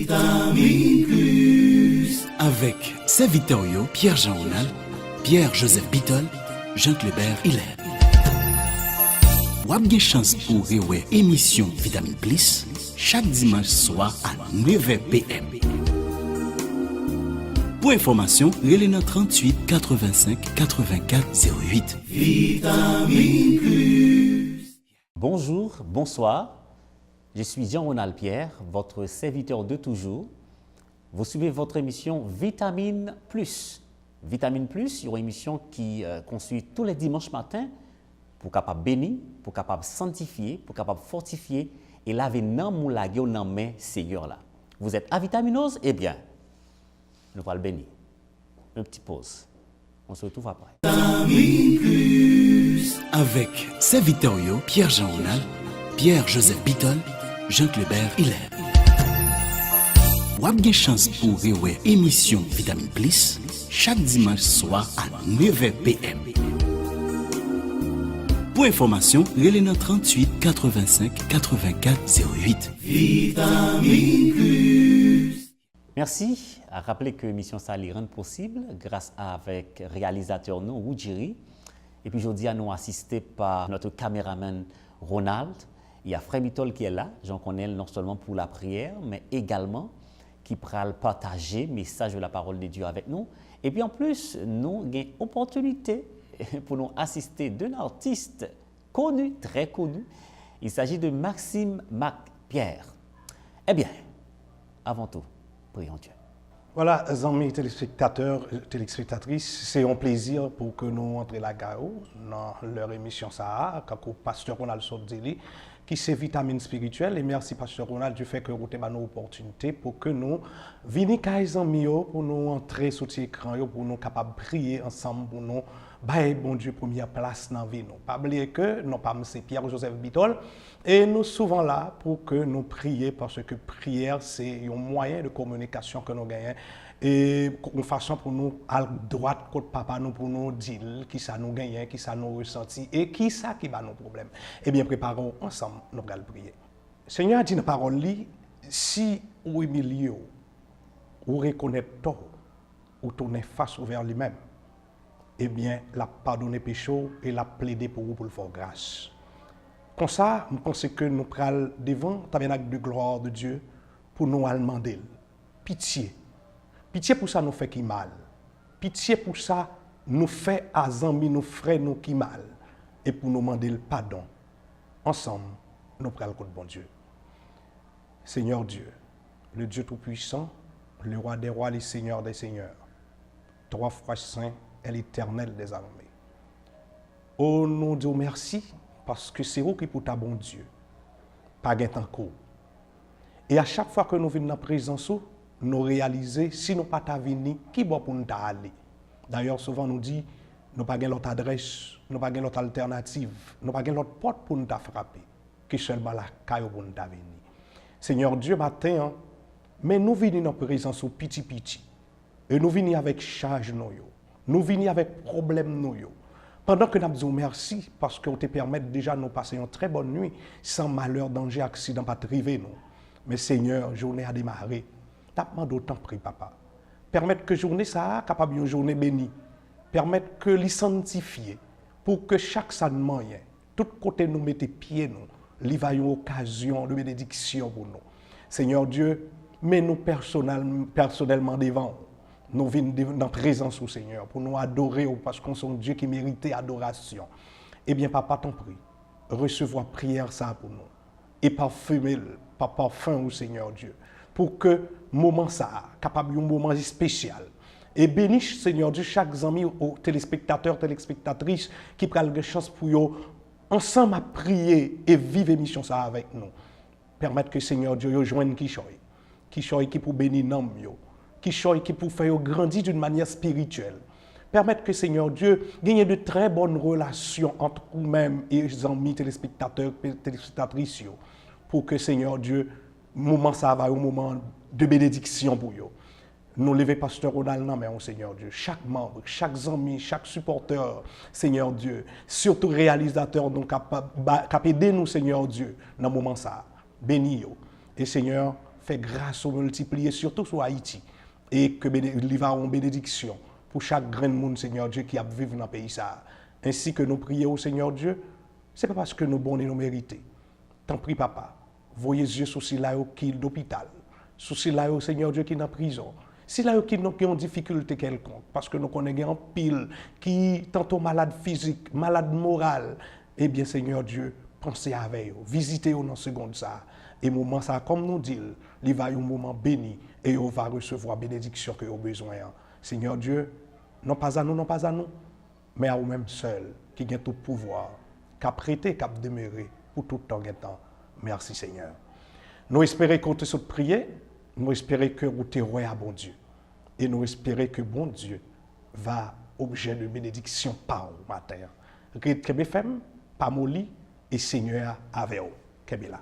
Vitamine Plus. Avec Saint Victorio, Pierre-Jean Ronald, Pierre-Joseph Bitol, Jean Clébert Hilaire. Wap gen chance pour rewe émission Vitamine Plus chaque dimanche soir à 9h PM. Pour information, relais 38 85 84 08. Vitamine Plus. Bonjour, bonsoir. Je suis Jean-Ronald Pierre, votre serviteur de toujours. Vous suivez votre émission Vitamine Plus. Vitamine Plus, c'est une émission qui construit tous les dimanches matins pour capable bénir, pour capable sanctifier, pour capable fortifier et laver nan moulage nan main Seigneur là. Vous êtes avitaminose? Eh bien, nous allons le bénir. Une petite pause. On se retrouve après. Vitamine Plus. Avec Saint Victorio, Pierre-Jean Ronald, Pierre-Joseph Bitol, Jean Clébert Hilaire. Wap gen chance pour rewe émission Vitamine Plus chaque dimanche soir à 9h PM. Pour information, relais 38 85 84 08. Vitamine Plus. Merci. À rappeler que l'émission ça est rend possible grâce avec réalisateur nous Rougiri. Et puis aujourd'hui, nous assisté par notre caméraman Ronald. Il y a Frère Bitol qui est là. J'en connais non seulement pour la prière, mais également qui pourra partager le message de la parole de Dieu avec nous. Et puis en plus, nous avons une opportunité pour nous assister d'un artiste connu, très connu. Il s'agit de Maxime Mac-Pierre. Eh bien, avant tout, prions Dieu. Voilà, amis téléspectateurs, téléspectatrices, c'est un plaisir pour que nous entrions la GAO dans leur émission Sahara, quand Pasteur Ronald Sordili, qui c'est vitamine spirituelle. Et merci Pasteur Ronald du fait que vous avez une opportunité pour que nous venions pour nous entrer sur l'écran, pour nous capables de prier ensemble, pour nous bon Dieu première place dans la vie. Pas oublier que nous pas c'est Pierre-Joseph Bitol et nous souvent là pour que nous prions parce que prière c'est un moyen de communication que nous gagnons et une façon pour nous à droite côté papa nous pour nous dire qui ça nous gagne, qui ça nous ressenti et qui ça qui va nos problèmes. Eh bien préparons ensemble nous allons prier. Seigneur dit dans la parole si ou humilié ou reconnaître tort ou tourner face vers lui-même, eh bien, la pardonner péché et la plaider pour vous pour le faire grâce. Comme ça, je pense que nous prenons devant le tabernacle de gloire de Dieu pour nous demander pitié. Pitié pour ça nous fait qui mal. Pitié pour ça nous fait à amis, nous frères nous qui mal. Et pour nous demander le pardon. Ensemble, nous prenons le coup de bon Dieu. Seigneur Dieu, le Dieu Tout-Puissant, le Roi des rois, le Seigneur des seigneurs, trois fois saint, et l'Éternel des armées. Oh, nous disons merci parce que c'est vous qui pour ta bon Dieu. Pas gain encore. Et à chaque fois que nous venons dans la présence, nous réalisons si nous pas ta venir, qui bon pour nous aller. D'ailleurs, souvent nous dit, nous pas gain l'autre adresse, nous pas gain l'autre alternative, nous pas gain l'autre porte pour nous frapper, que seulement la caille pour nous venir. Seigneur Dieu, matin, mais nous venons dans la présence au petit. Et nous venons avec charge nous. Nous venons avec problème nous. Pendant que nous disons merci parce que vous te permettez déjà de nous passer une très bonne nuit sans malheur, danger, accident, pas triver nous. Mais Seigneur, journée a démarré. Tapement d'autant pris, papa. Permettre que journée ça capable une journée bénie. Permettre que les sanctifier pour que chaque salement, tout côté nous mettez pieds nous, il va une occasion de bénédiction pour nous. Seigneur Dieu, mais nous personnellement devant. Nous venons dans la présence du Seigneur pour nous adorer parce qu'on est un Dieu qui mérite adoration. Eh bien, papa, t'en prie, recevoir prière ça pour nous et parfumer par parfum au Seigneur Dieu pour que moment ça, capable un moment spécial. Et bénis, Seigneur Dieu, chaque ami, aux téléspectateurs, téléspectatrices qui prennent la chance pour eux, ensemble à prier et vivre l'émission ça avec nous. Permettre que Seigneur Dieu joigne qui choisit qui pour bénir nous. Qui pour faire grandir d'une manière spirituelle. Permettre que Seigneur Dieu gagne de très bonnes relations entre nous-mêmes et les amis téléspectateurs, téléspectatrices, pour que Seigneur Dieu, moment ça va un moment de bénédiction pour eux. Nous levons Pasteur Ronald, mais Seigneur Dieu, chaque membre, chaque ami, chaque supporter, Seigneur Dieu, surtout réalisateur, capable d'aider nous, Seigneur Dieu, dans ce moment ça. Bénis-nous. Et Seigneur, fait grâce au multiplier, surtout sur Haïti. Et que il va en bénédiction pour chaque grand monde, Seigneur Dieu, qui a vécu dans le pays. Ça. Ainsi que nous prions au Seigneur Dieu, ce n'est pas parce que nous bons et nous méritons. T'en prie, papa. Voyez Dieu sur ceux là qui sont d'hôpital, sur ceux là, Seigneur Dieu, qui sont en prison. Si là qui ont une difficulté quelconque, parce que nous connaissons un pile qui tantôt malade physique, malade moral, eh bien, Seigneur Dieu, pensez avec eux, visitez-eux dans seconde ça. Et moment ça, comme nous dit, il va y avoir un moment béni et on va recevoir la bénédiction que vous avez besoin. Seigneur Dieu, non pas à nous, mais à vous-même seul, qui a tout pouvoir, qui a prêté, qui a demeuré pour tout temps et temps. Merci Seigneur. Nous espérons qu'on te soit prié, nous espérons que vous te roi à bon Dieu. Et nous espérons que bon Dieu va objet de bénédiction par au matin. Red Kebefem, Pamoli et Seigneur avec vous. Kebela.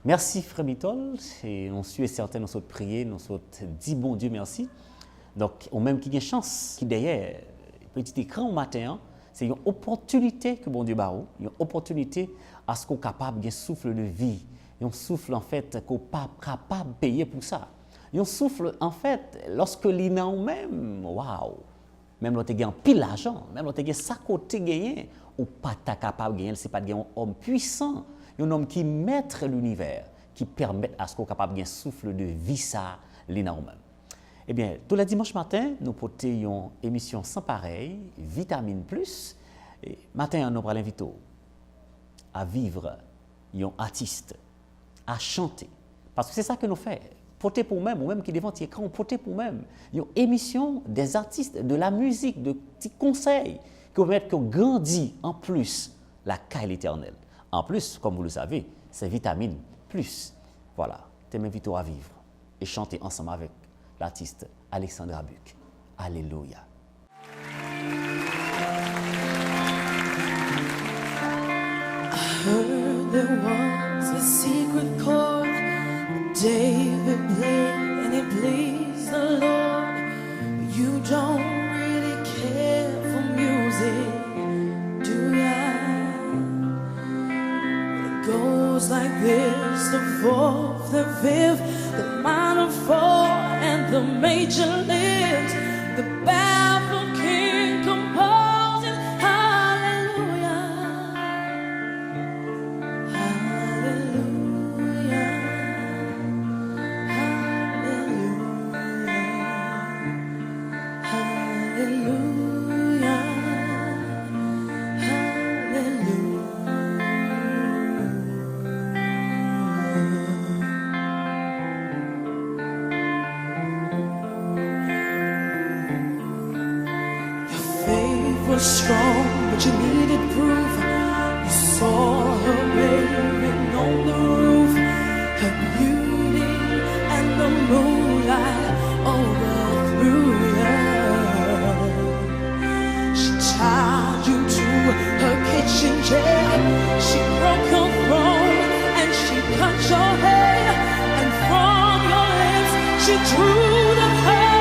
Merci Frère Bitol, et on suit certain, nous sommes prier, nous sommes dit bon Dieu merci. Donc, on même qui a une chance, qui derrière, petit écran au matin, c'est une opportunité que bon Dieu barre, une opportunité à ce qu'on soit capable de souffle de vie, un souffle en fait qu'on pas capable de payer pour ça. Un souffle, en fait, lorsque l'inan même, waouh, même lorsque tu as pile l'argent, même lorsque tu as ça côté gagné, ou pas ta capable de gagner, c'est pas de un homme puissant, un homme qui maître l'univers, qui permet à ce qu'on soit capable de un souffle de vie ça, l'inan même. Eh bien, tous les dimanches matin, nous portons une émission sans pareil, Vitamine Plus. Et matin, nous allons l'inviter à vivre un artiste, à chanter. Parce que c'est ça que nous faisons. Porter pour nous-mêmes, ou même qui devant écran, porter pour nous-mêmes. Une émission des artistes, de la musique, de petits conseils qui permettent que grandit en plus la caille éternelle. En plus, comme vous le savez, c'est Vitamine Plus. Voilà, je m'invite à vivre et chanter ensemble avec l'artiste Alexandra Buck. Alléluia. Heard there was a secret chord David played and it pleased the Lord. But you don't really care for music, do ya? It goes like this: the fourth, the fifth, the minor four, and the major lift. The baffled king composes hallelujah. Strong, but you needed proof. You saw her bathing on the roof, her beauty and the moonlight overthrew you. She tied you to her kitchen chair. She broke your throne and she cut your hair, and from your lips she drew the hallelujah.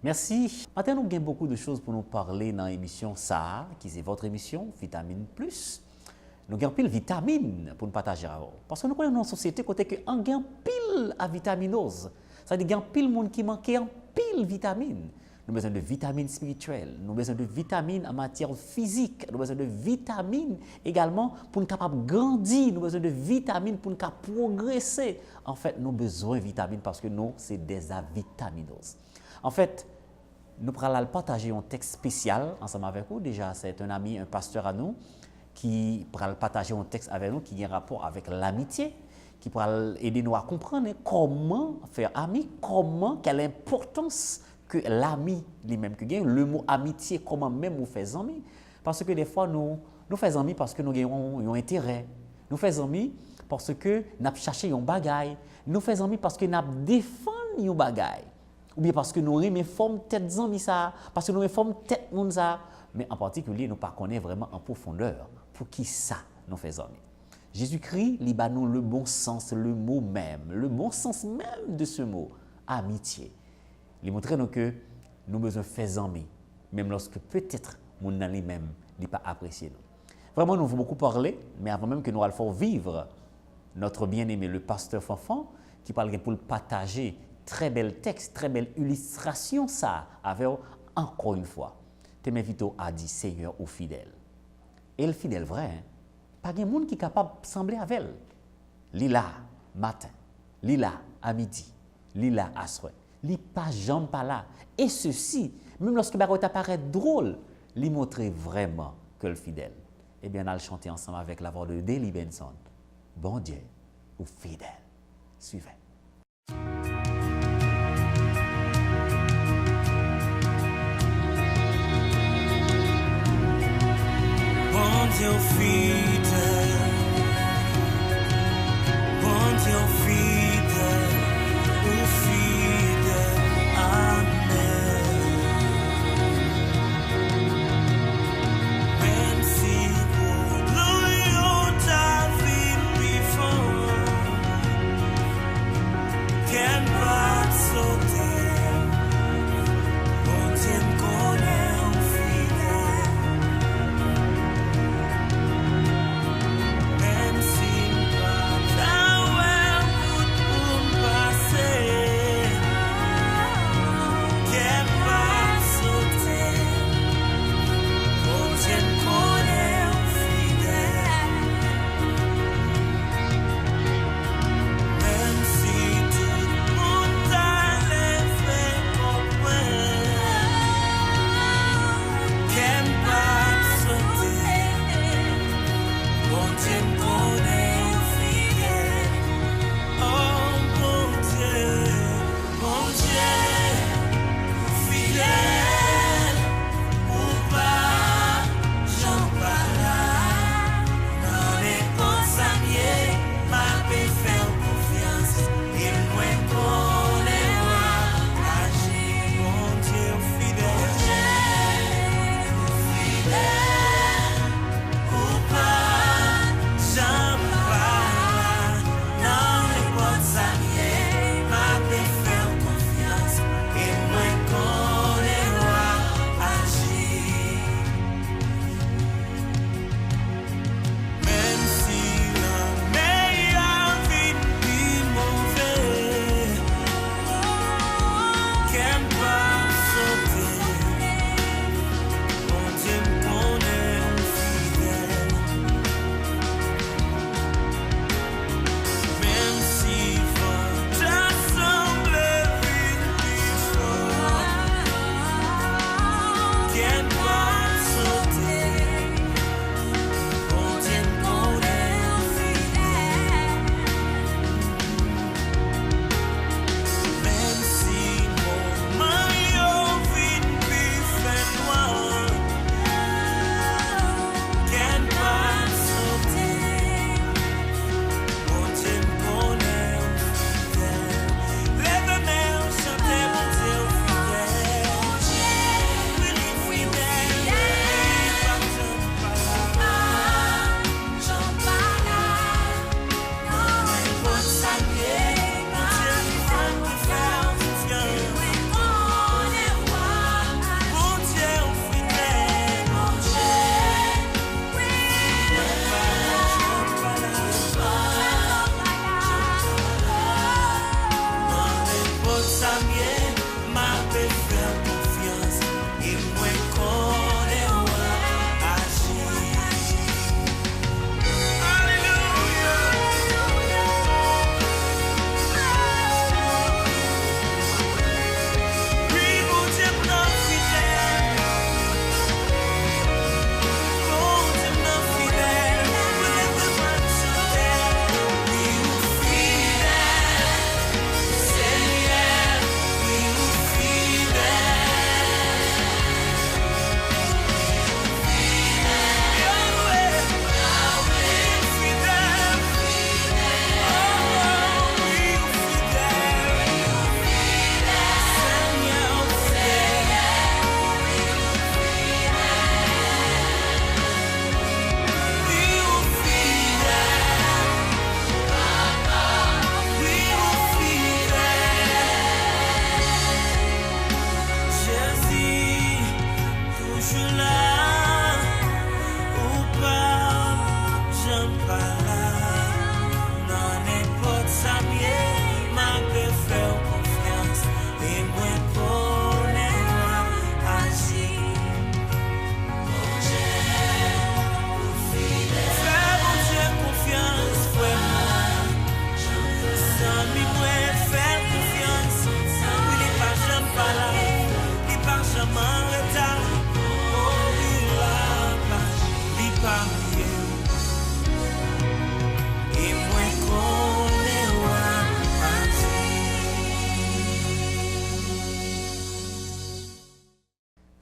Merci. Maintenant, nous avons beaucoup de choses pour nous parler dans l'émission Ça, qui est votre émission, Vitamine Plus. Nous avons pile vitamine pour nous partager. Parce que nous connaissons dans une société côté que on gagne pile à vitaminose. Ça veut dire qu'il y a pile monde qui manque en pile vitamine. Nous avons besoin de vitamines spirituelles, nous avons besoin de vitamines en matière physique, nous avons besoin de vitamines également pour nous capables de grandir, nous avons besoin de vitamines pour nous capables de progresser. En fait, nous avons besoin de vitamines parce que nous, c'est des avitaminoses. En fait, nous allons partager un texte spécial ensemble avec vous. Déjà, c'est un ami, un pasteur à nous, qui va partager un texte avec nous qui a un rapport avec l'amitié, qui pourra aider nous à comprendre comment faire ami, quelle importance que l'ami lui-même que gagne, le mot amitié, comment même nous faisons amis. Parce que des fois, nous faisons amis parce que nous avons un intérêt. Nous faisons amis parce que nous avons cherché un bagage. Nous faisons amis parce que nous avons défendu un bagage. Ou bien parce que nous aimons forme tête amis ça, parce que nous aimons forme tête monde ça. Mais en particulier, nous ne connaissons pas vraiment en profondeur pour qui ça nous faisons amis. Jésus-Christ, il a nous le bon sens, le mot même, le bon sens même de ce mot, amitié. Il montre nous que nous avons besoin de faire amis, même lorsque peut-être mon ami même n'est pas apprécié. Nous. Vraiment, nous avons beaucoup parlé, mais avant même que nous allions vivre notre bien-aimé, le pasteur Fanfan, qui parle pour le partager, très bel texte, très belle illustration, ça, avec encore une fois, tu m'invites à dire Seigneur ou fidèle. Et le fidèle vrai, hein? Pas de monde qui est capable de sembler avec elle. Lila matin, lila à midi, lila à soir. Li pas jambe pas là. Et ceci, même lorsque barotte apparaît drôle, lui montrer vraiment que le fidèle. Eh bien, on a le chanter ensemble avec la voix de Deli Benson. Bon Dieu ou fidèle. Suivez. Bon Dieu fidèle, bon Dieu fidèle, ou fidèle, amen. Même si pour nous ta vie before, can pas sauter, bon Dieu connaît ou fidèle.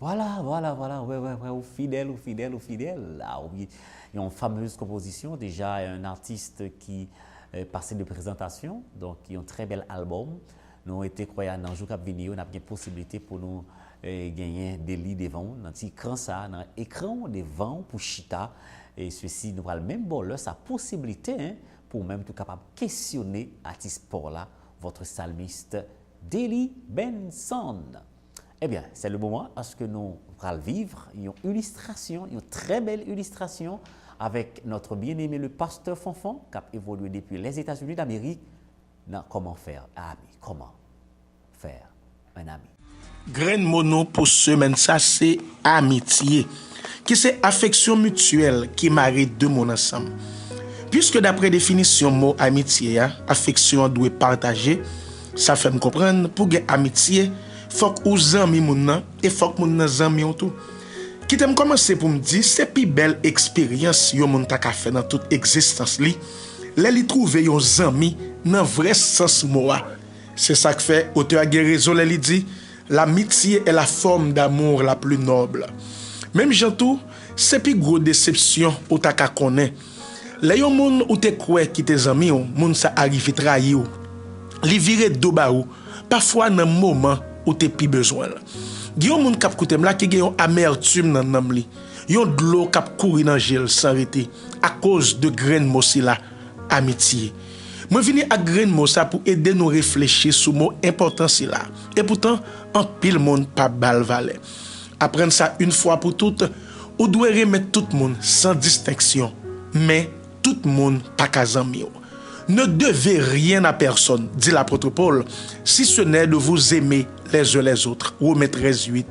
Voilà, ouais, ou fidèle. Ah, oui. Il y a une fameuse composition, déjà un artiste qui passait de présentation, donc il y a un très bel album. Nous avons été croyants dans le jour qui vient, on a bien possibilité pour nous gagner des lits devant, dans l'écran ça, dans l'écran devant pour Chita. Et ceci nous va même bon sa possibilité hein, pour même tout capable questionner artiste pour là, votre psalmiste Deli Benson. Eh bien, c'est le moment parce que nous allons vivre une illustration, une très belle illustration avec notre bien-aimé le pasteur Fonfon qui a évolué depuis les États-Unis d'Amérique. Comment faire un ami? Comment faire un ami? Grain mono pour semaine ça c'est amitié, qui c'est affection mutuelle qui marie deux mon ensemble. Puisque d'après définition mot amitié, affection doit partager, ça fait me comprendre pour gagner amitié, faut que vous amis moun nan et faut que moun nan zami ou tout. Qui t'aime commencer pour me dire c'est plus belle expérience yo moun ta ka fait dans toute existence li. Li trouver yon zami dans vrai sens mot. C'est ça que fait auteur a raison li dit l'amitié est la forme d'amour la plus noble. Même jantou, c'est plus gros déception ou ta ka connaît. Là yon moun ou te croit qui tes amis ou moun sa arrive trahi ou. Li vire do ba ou parfois dans moment ou te pi besoin. Yon moun k'ap koutem la ki gen yon amertume nan nam li. Yon dlo k'ap kouri nan gel sans rete à cause de grain mosi la amitié. Moi vini à grain mosa pour aider nous réfléchir sur mot important si là. Et pourtant en pile monde pas bal valet. Apprendre ça une fois pour toutes, ou doit remettre tout le monde sans distinction, mais tout le monde pas kazami. Ne devez rien à personne, dit l'apôtre Paul, si ce n'est de vous aimer les uns les autres. Romains 13:8.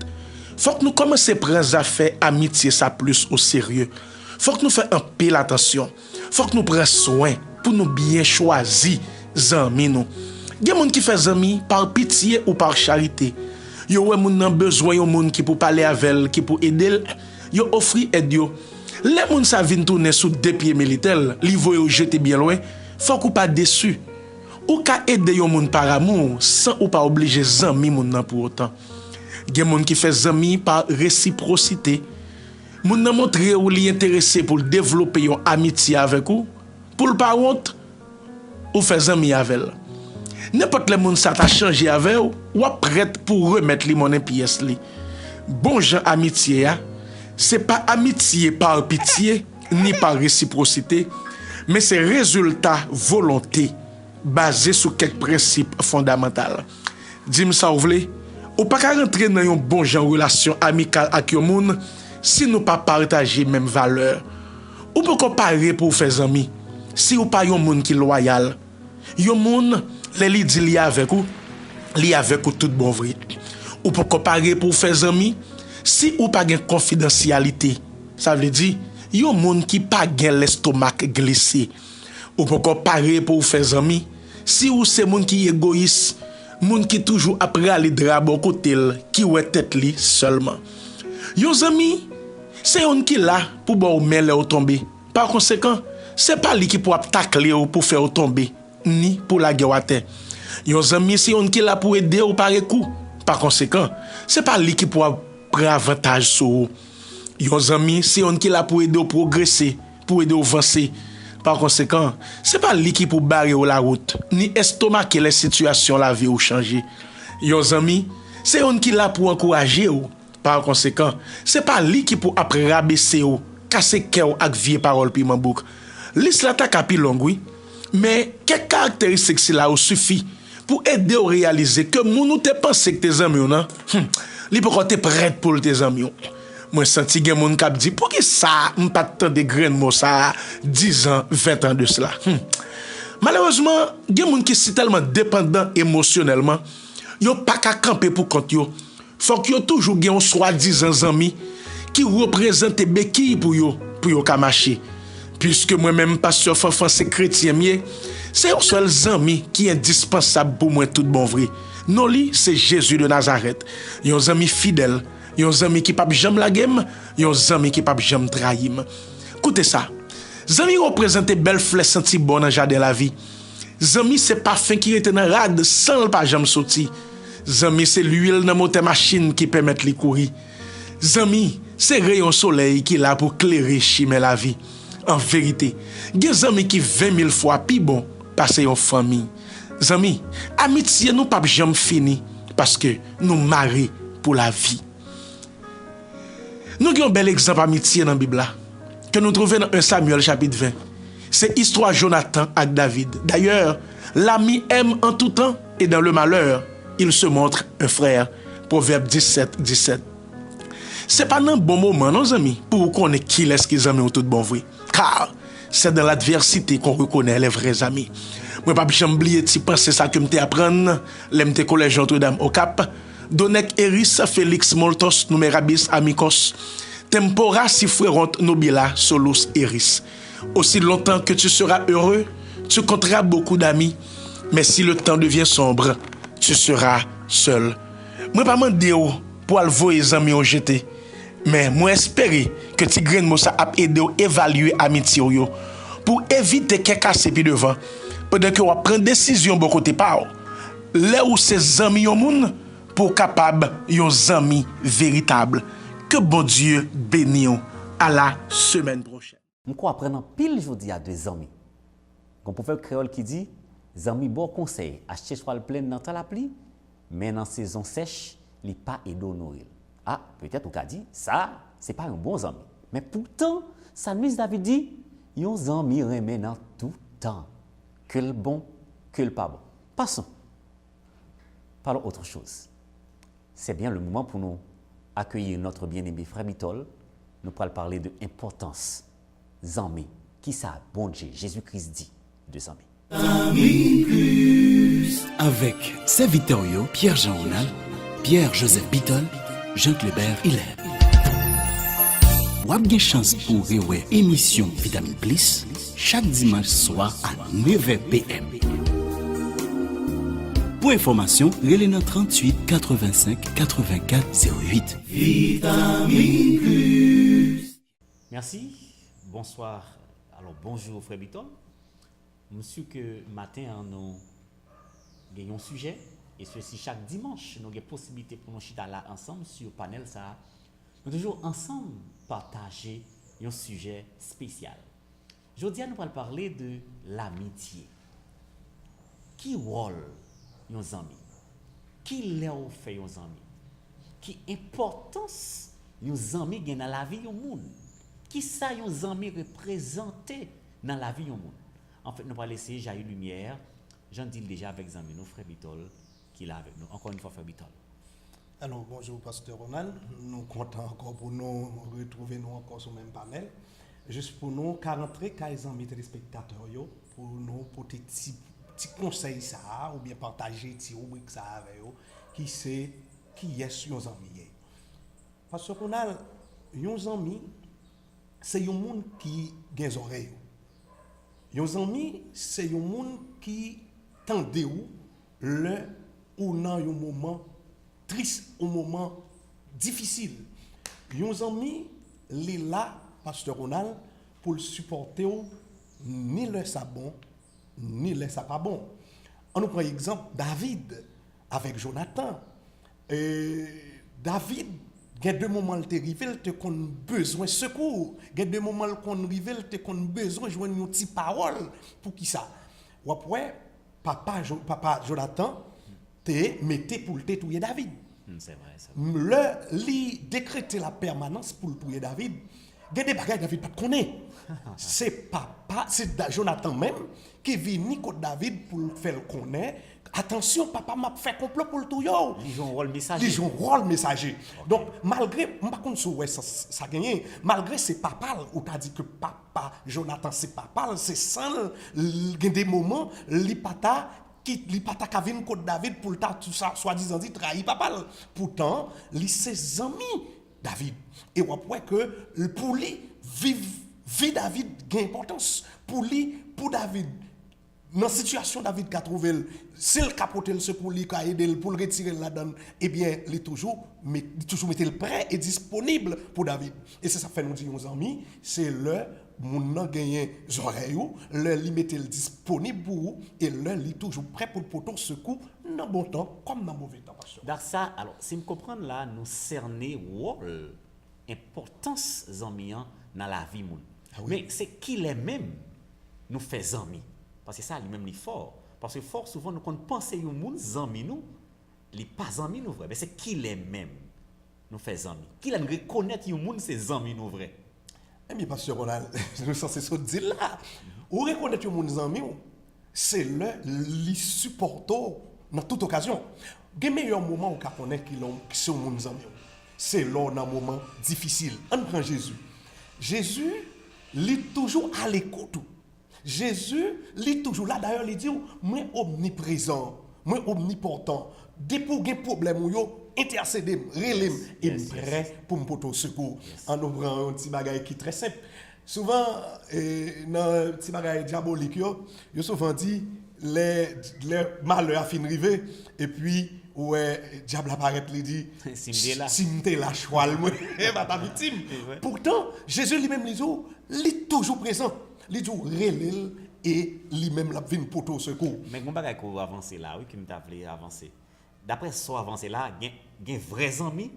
Faut que nous commencions à prendre affaire amitié ça plus au sérieux. Faut que nous fassions un peu attention. Faut que nous prenions soin pour nous bien choisir amis nous. Il y a des gens qui font amis par pitié ou par charité. Yo wè moun nan besoin yon moun qui pour parler avec elle, qui pour aider, yo offri aide yo. Les moun sa vinn tourner sous deux pieds militaires, li voye ou jeter bien loin, faut qu'on pas déçu. Ou ka aider yon moun par amour sans ou pas obliger zami moun nan pour autant. Gen moun qui fait zami par réciprocité. Moun nan montre ou li intéressé pour développer yon amitié avec ou, pour le pas honte ou fait zami avec elle. N'importe le monde ça t'a changé avec ou prête pour remettre li mon pièce li. Bon gens amitié c'est pas amitié par pitié ni par réciprocité, mais c'est résultat volonté basé sur quelques principes fondamentaux. Dis-moi ça ou vle, ou pas ka rentrer dans une bon genre relation amicale avec yon moun si nous pas partager même valeur. Ou peut comparer pour faire amis si ou pas yon moun qui loyal. Yon moun les dit li avec ou tout bon vrai. Ou pour comparer pour faire amis si ou pas gen confidentialité. Ça veut dire yon moun qui pas gen l'estomac glissé. Ou pour comparer pour faire amis si ou c'est moun qui égoïste, moun qui toujours après aller drabo côté qui ouais tête li seulement. Yon ami c'est yon qui là pour bon mêler ou tomber. Par conséquent, c'est pas lui qui pour tacler ou pour faire tomber ni pour la guerre. Yon ami c'est yon qui là pour aider ou par coup. Par conséquent, c'est pas lui qui pour prendre avantage sur vous. Yon ami c'est yon qui là pour aider ou progresser, pour aider ou avancer. Par conséquent, c'est pas lui qui pour barrer ou la route, ni estomaquer les situations la vie ou changer. Yon ami c'est yon qui là pour encourager ou. Par conséquent, c'est pas lui qui pour après rabaisser ou, casser cœur avec vieille parole puis mambouk. L'islam ta capi long oui. Mais quelles caractéristiques c'est là ou suffit pour aider à réaliser que moun ou te pensé que tes amis non li pour te prête pour tes amis. Moi senti gen moun k'ap dit pour que ça m'pas tant de grain mot ça 10 ans 20 ans de cela. Malheureusement, gen moun qui si tellement dépendant émotionnellement, yo pas qu'à camper pour compte yo. Faut que yo toujours gen soi-disant amis qui représente béquille pour yo ka marcher. Puisque moi-même, pasteur Fanfan, c'est chrétien mieux, c'est un seul ami qui est indispensable pour moi tout bon vrai. Non, lui, c'est Jésus de Nazareth. Un ami fidèle, un ami qui pas jamais la game, un ami qui pas jamais trahir. Écoutez ça. Zami représente belle fleur senti bon dans jardin la vie. Zami c'est parfum qui était dans rade sans pas jamais sorti. Zami c'est l'huile dans moteur machine qui permet de courir. Zami, c'est rayon soleil qui est là pour clairer chimé la vie. En vérité, gen zami qui 20 000 fois plus bon passer en famille. Zami, amitié nous pas jamais fini parce que nous mariés pour la vie. Nous avons un bel exemple d'amitié dans la Bible que nous trouvons dans 1 Samuel chapitre 20. C'est l'histoire de Jonathan avec David. D'ailleurs, l'ami aime en tout temps et dans le malheur, il se montre un frère. Proverbe 17, 17. C'est pas un bon moment, nos amis, pour connaître qui est-ce qu'ils aiment tout bon vrai. Car c'est dans l'adversité qu'on reconnaît les vrais amis. Moi, pas jamais oublier de penser ça que m'te apprendre, l'MT Collège Notre-Dame au Cap, Donek Eris, Félix Moltos, Numerabis Amicos, Tempora Sifreront Nobila Solus Eris. Aussi longtemps que tu seras heureux, tu compteras beaucoup d'amis, mais si le temps devient sombre, tu seras seul. Moi, pas m'en dire pour aller voir les amis au jeté, mais moi espérer que ti grain Moussa a aidé à évaluer amitié pour éviter qu'elle casse puis devant pendant que on prend décision bon côté pas là où ces amis au monde pour capable yon amis véritable. Que bon Dieu bénisse à la semaine prochaine. Je crois apprendre pile aujourd'hui à deux amis. Un proverbe créole qui dit amis bon conseil, acheter soit le plein dans la pluie, mais dans saison sèche, il pas et d'eau nourrir. Ah, peut-être on a dit ça, c'est pas un bon ami. Mais pourtant, ça nous David dit, yon ami remet dans tout temps, que le bon, que le pas bon. Passons. Parlons autre chose. C'est bien le moment pour nous accueillir notre bien-aimé frère Bitol. Nous pourrons parler de l'importance des amis. Qui ça, bon Dieu, Jésus-Christ dit, deux amis. Avec serviteur Pierre-Jean Ronald, Pierre-Joseph Bitol, Jean Clébert Hilaire. Wap gen chance pour rewe émission Vitamine Plus chaque dimanche soir à 9h PM. Pour information, relais 38 85 84 08. Vitamine Plus. Merci. Bonsoir. Alors bonjour frère Bitol. Monsieur que matin nous avons un sujet et ceci chaque dimanche nous avons possibilité pour nous chita là ensemble sur panel ça. Nous toujours ensemble partager un sujet spécial. Aujourd'hui nous allons parler de l'amitié. Qui rôle nos amis? Qui leur fait nos amis? Qui importance nos amis dans la vie du monde? Qui ça nos amis représentés dans la vie du monde? En fait, nous allons laisser Jair Lumière. J'en dis déjà avec Zami, nous, frère Bitol, qui est là avec nous. Encore une fois, frère Bitol. Alors, bonjour, Pasteur Ronald. Nous comptons encore pour nous retrouver nous encore sur le même panel. Juste pour nous, rentrer quand les amis téléspectateurs, pour nous, pour des petits conseils, ça, ou bien partager des petits rubriques, ça, avec eux, qui est sur nos amis. Pasteur Ronald, nos amis, c'est un monde qui a des oreilles. Nos amis, c'est un monde qui tende le ou dans un moment triste, un moment difficile. Nos amis, les là, Pasteur Ronald, pour le supporter, ni le sabon, ni le pas bon. On nous prend exemple David avec Jonathan. David, il y a deux moments où il te qu'on besoin de secours. Il y a deux moments où il qu'on besoin de jouer une petite parole. Pour qui ça? Ou après, papa Jonathan te mettait pour le tuer David. C'est vrai, ça. Li décréter la permanence pour le tuer David. Il y a des bagages David pas connaît. C'est papa, c'est Jonathan même qui vient contre David pour le faire connaître. Attention, papa m'a fait complot pour le tout. Ils jouent un rôle messager. Ils jouent un rôle messager. Okay. Donc, malgré, je ne sais pas si ça gagne, malgré c'est papa, ou tu as dit que papa, Jonathan, c'est papa, c'est sans, il y a des moments, l'ipata qui vient contre David pour le temps, tout ça, soi-disant dit, trahit papa. Pourtant, il ses amis, David. Et on voit que pour lui, vie David a importance. Pour lui, pour David, dans la situation David a trouvé, si le capote le secours, il a aidé pour le retirer là-dedans, eh bien, il toujours mettait prêt et disponible pour David. Et c'est ça fait nous dire aux amis, c'est le mon a gagné les oreilles, le li mettait disponible pour vous, et le li toujours prêt pour le secours dans bon temps comme dans mauvais temps. Dans ça, alors, si je comprends là, nous cerner rôle importance zami dans la vie moun. Mais c'est qui les mêmes nous fait zami. Parce que ça lui-même li fort. Parce que fort souvent nous quand penser yon moun zami nous, li pas zami nous vrai. Mais c'est qui les mêmes nous fait zami. Qui la reconnaître yon moun c'est zami nous vrai. Eh bien, pasteur Ronald, nous sommes censés se dire là. Ou reconnaître que mon ami, c'est le li supporto dans toute occasion. Le meilleur moment où on connaît qui sont mon ami, c'est lors d'un moment difficile. On prend Jésus. Jésus, il est toujours à l'écoute. Jésus, il est toujours là. D'ailleurs, il dit, moi omniprésent, moi omnipotent. Dès pour un problème, intercéder, relève et prêt pour me porter au secours. En ouvrant un petit bagage qui est très simple. Souvent, dans un petit bagage diabolique, yo souvent dit les malheurs fin rivé et puis ouais diable apparaît il dit simte la choual moi va ta victime. Pourtant, Jésus lui-même il est toujours présent. Il est toujours relève et lui-même la vinn porter au secours. Mais mon bagage qu'on avancer là, oui, qui me appelé avancer. D'après ce avancé là, il y a vrais amis,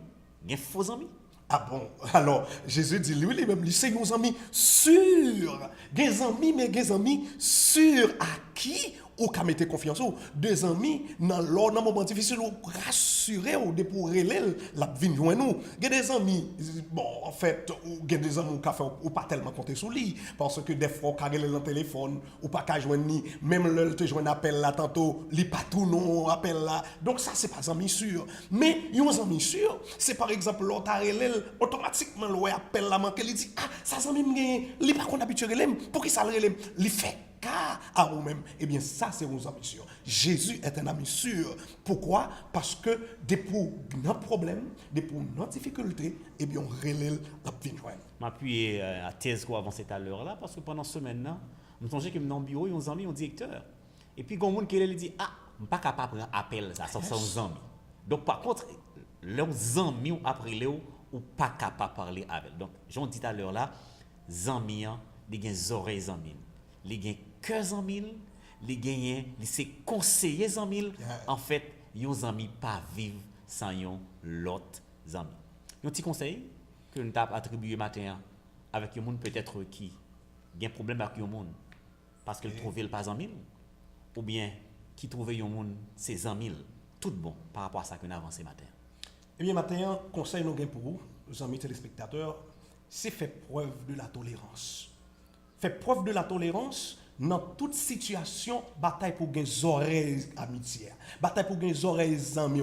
il y a faux amis. Ah bon, alors Jésus dit lui-même, c'est nos amis sûrs. Des amis, mais des amis sûrs à qui ou qu'à mettre confiance. Des amis, dans un moment difficile, ou rassurer ou pour relèver la vie de nous. Des amis, bon, en fait, des amis ou pas tellement compter sur lui. Parce que des fois, quand il est dans le téléphone, ou pas qu'à joindre ni, même le te joindre appel là, tantôt, il pas tout non, appel là. Donc ça, c'est pas un ami sûr. Mais, un ami sûr, c'est par exemple, l'autre automatiquement, l'autre appel là, il dit, ah, ça, c'est un ami, il n'est pas qu'on habitué à relève. Pour qui ça le relève? Il fait. Car à vous-même, eh bien ça c'est vos amis sûrs. Jésus est un ami sûr. Pourquoi? Parce que depuis notre problème, depuis notre difficulté, eh bien on relève la vie. Je m'appuie à thèse qu'on avancé tout à l'heure là, parce que pendant ce semaine-là, je me songeais que dans le bureau, il y a un ami, un directeur. Et puis il y a un monde qui dit, ah, je ne suis pas capable de prendre appel, ça sort sans ami. Donc par contre, leurs amis après Léo, ou pas capable de parler avec. Donc, j'en dis tout à l'heure là, amis, ils ont des oreilles amis. Les gens cœurs en mille, les gagnants, les conseillers en mille. En fait, les amis pas vivre sans l'autre amis. Un petit conseil que nous avons attribué matin avec un monde peut-être qui a un problème avec un monde parce qu'il trouve pas en mille, ou bien qui trouve un monde ses amis. Tout bon par rapport à ça que nous avons avancé matin. Eh bien, matin, conseil nous pour vous, les amis téléspectateurs, c'est faire preuve de la tolérance. Fait preuve de la tolérance dans toute situation, bataille pour gagner oreilles amitié, bataille pour gagner oreilles amis,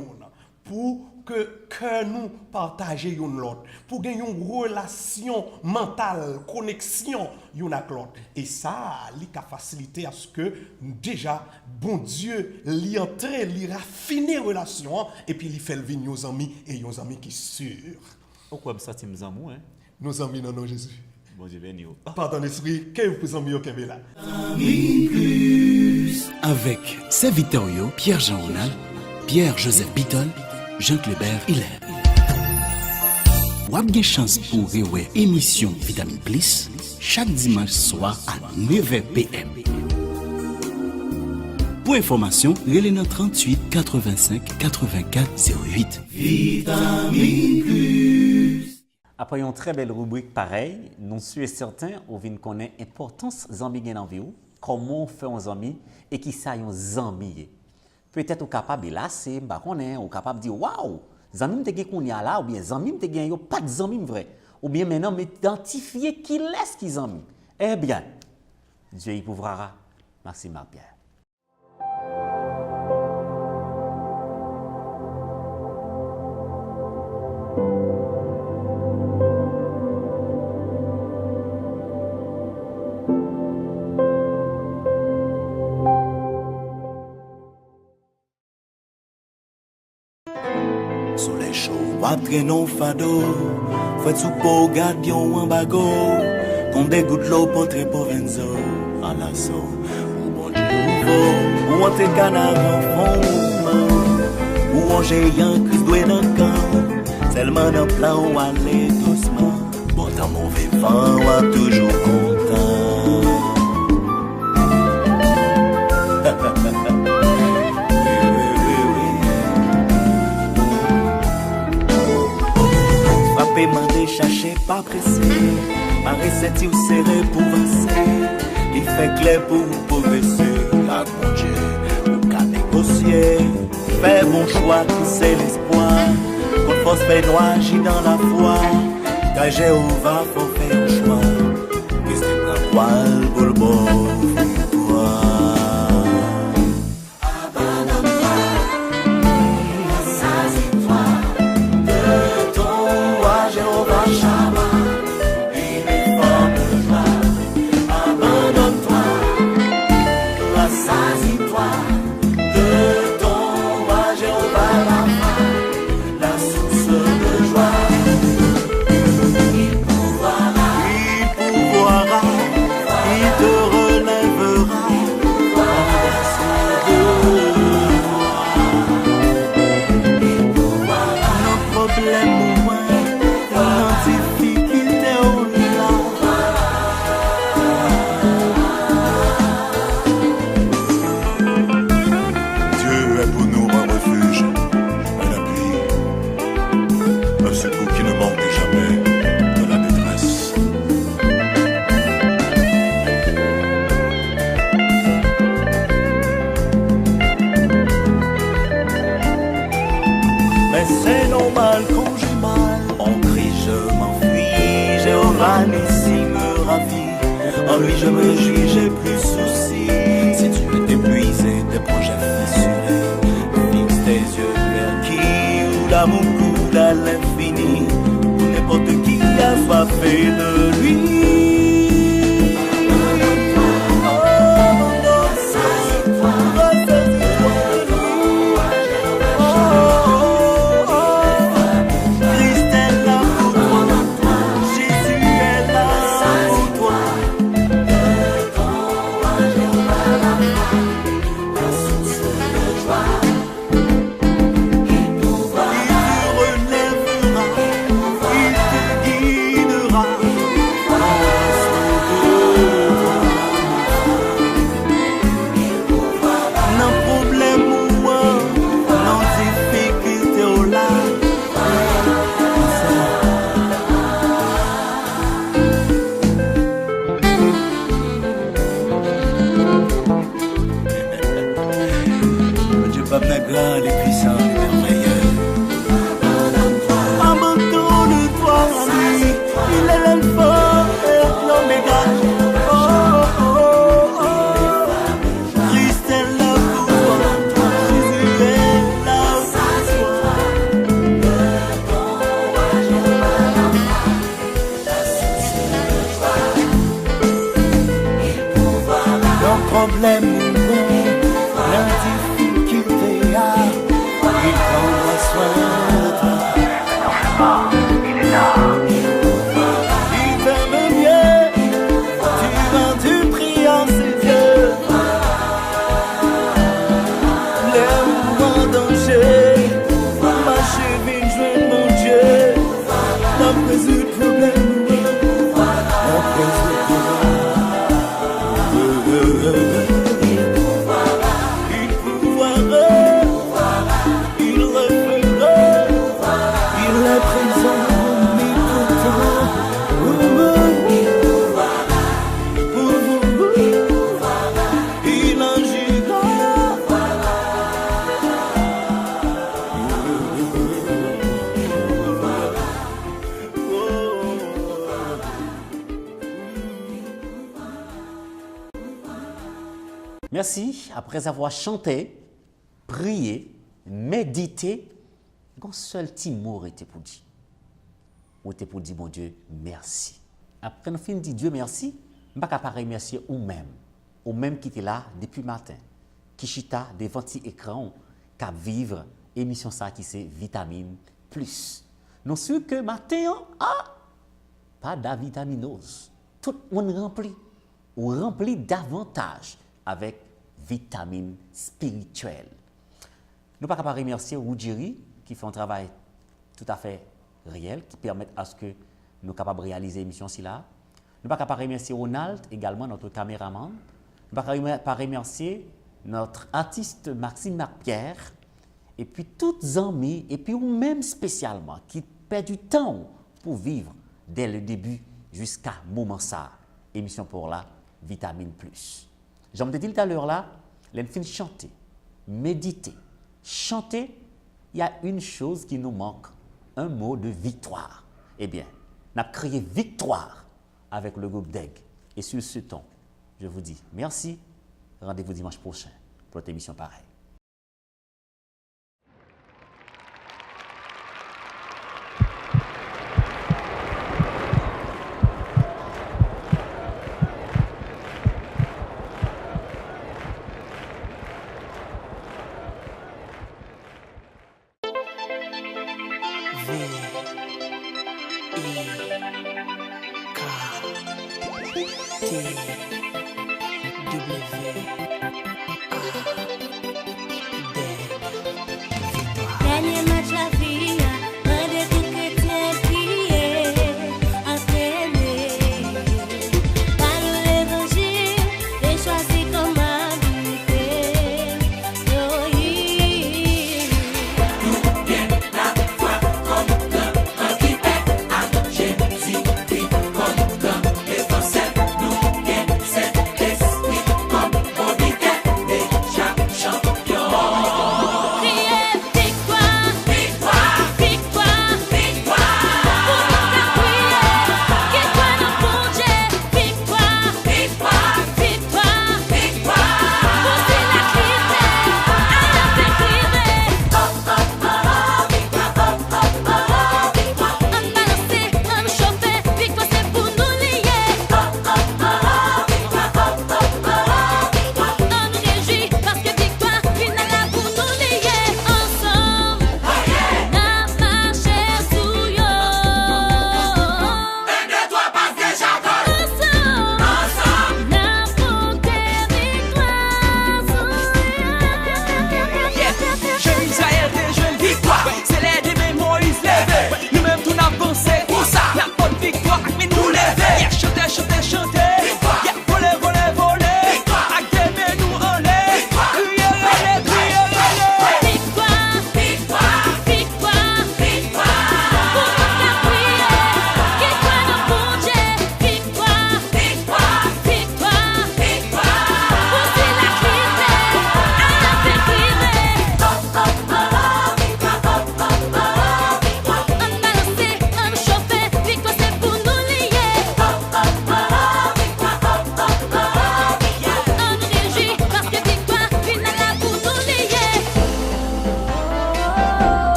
pour que nous partagions l'autre, pour gagner une relation mentale, connexion l'un avec l'autre. Et ça, il a facilité à ce que déjà, bon Dieu, l'y entrer, l'y raffiner relation, et puis il fait le vin nos amis et nos amis qui sûrs. Pourquoi ça, tu me amours, hein? Nos amis, non, Jésus. Bon Dieu béni. Pardon, esprit, qu'est-ce que vous amis au Québec là? Avec serviteur Pierre-Jean Ronald, Pierre-Joseph Bitol, Jean Clébert Hilaire. Ou avez chance pour revoir émission Vitamine Plus chaque dimanche soir à 9h PM. Pour information, relais 38 85 84 08. Vitamine Plus. Après une très belle rubrique pareille, nous sommes certains qu'on vient connaître l'importance des amis dans la vie, comment on fait un ami et qui ça un ami. Peut-être au capable de lasser, ou capable de dire waouh, les amis te qu'on y a là, ou bien les amis te gagne pas de amis vrai, ou bien maintenant m'identifier qui laisse qu'ils amis. Eh bien, Dieu y pourra. Merci Marc-Pierre. Soleil chaud, wap trenon fado, fwet sou po gadyon an bago, kon de gout l'eau potre Provenzo, à la so, ou bon Dieu ou entre canard fond, ou an géant kris doué nan kan, seulement nan plan ou aller doucement, bon temps mauvais vent ou toujours content. paiement de chercher pas pressé. Ma recette ou serré pour avancer. Il fait clair pour progresser. La congé, ou qu'à négocier. Fais bon choix, qui c'est l'espoir. Qu'on force fait noir, j'y dans la foi. Car Jéhovah, faut faire un choix. Restez plein poil pour le bon victoire. En lui je me jouis, j'ai plus souci. Si tu es épuisé, tes projets fissurés, fixe tes yeux vers qui ou l'amour coule à l'infini. Pour n'importe qui a soifé de lui. Merci. Après avoir chanté, prié, médité, un seul petit mot était pour dire. Ou était pour dire, mon Dieu, merci. Après nous finissons de dire Dieu merci, je ne vais pas remercier ou même qui était là depuis le matin, qui chita devant petit écran, qui vivre émission ça qui c'est vitamine plus. Nous sommes que matin, pas de vitaminose. Tout le monde rempli, ou rempli davantage avec vitamine spirituelle. Nous ne pouvons pas remercier Woudjiri qui fait un travail tout à fait réel, qui permet à ce que nous soyons capables de réaliser l'émission là. Nous ne pouvons pas remercier Ronald, également notre caméraman. Nous ne pouvons pas remercier notre artiste Maxime Marc-Pierre, et puis tous les amis, et puis ou même spécialement, qui perdent du temps pour vivre dès le début jusqu'à moment ça. Émission pour la vitamine plus. J'en te dit tout à l'heure là, l'enfin chanter, méditer, chanter, il y a une chose qui nous manque, un mot de victoire. Eh bien, on a créé victoire avec le groupe DEG. Et sur ce ton, je vous dis merci. Rendez-vous dimanche prochain pour une émission pareille. Dernier match la vie, rendez-vous chrétien prier, entraîner. Par l'évangile, et choisi comme habiter. Jésus, puis comme l'évangile, nous, c'est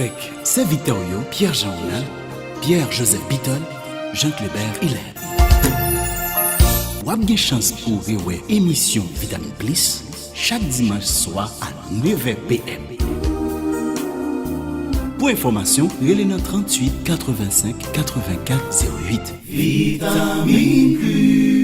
avec serviteur yo, Pierre-Jean Ronald, Pierre-Joseph Bitol, Jean-Clébert Hilaire. Ou avez chance pour revoir émission Vitamine Plus chaque dimanche soir à 9h PM. Pour information, relais 38 85 84 08. Vitamine Plus.